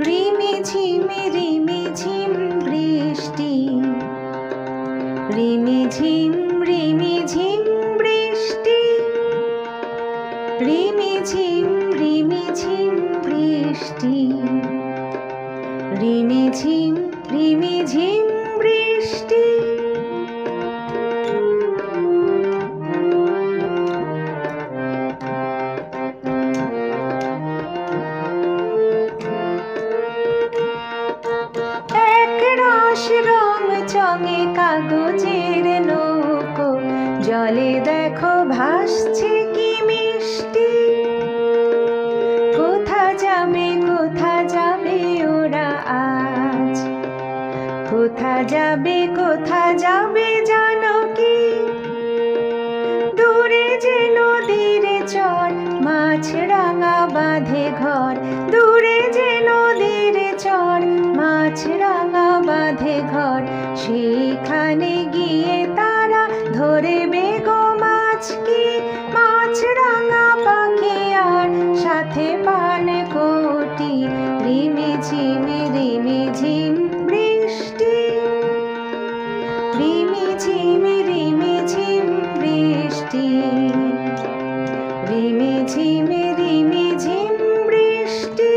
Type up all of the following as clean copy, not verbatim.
রিমিঝিম রিমিঝিম বৃষ্টি, রিমিঝিম রিমিঝিম বৃষ্টি, রিমিঝিম রিমিঝিম বৃষ্টি, রিমিঝিম রিমিঝিম বৃষ্টি। একরাশ রং চঙে কাগজের নৌকো, জলে দেখো ভাসছে কি মিষ্টি। কোথা যাবে ওরা আজ, কোথা যাবে জানো কি? দূরে যে নদীর চর, মাছরাঙা বাঁধে ঘর। দূরে যে নদীর চর, মাছরাঙা বাঁধে ঘর। সেখানে গিয়ে তারা ধরবে গো মাছ কি? মাছরাঙা পাখি আর সাথে পানকৌটি। রিমিঝিম রিমিঝিম বৃষ্টি, রিমিঝিম রিমিঝিম বৃষ্টি, রিমিঝিম রিমিঝিম বৃষ্টি।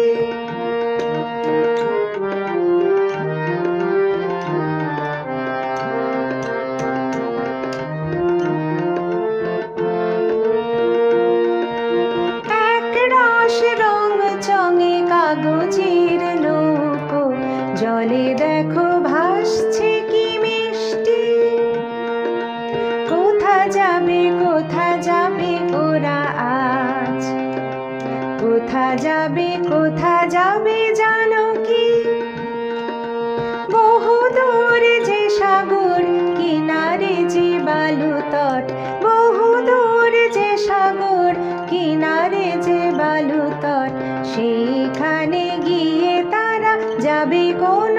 একরাশ রং চঙে কাগজের নৌকো, জলে দেখো ভাসছে কি মিষ্টি। কোথা যাবে ওরা আজ, কোথা যাবে জানো কি? বহুদূর যে সাগর, কিনারে যে বালুতট। বহুদূর যে সাগর, কিনারে যে বালুতট। সেখানে গিয়ে তারা যাবে কোন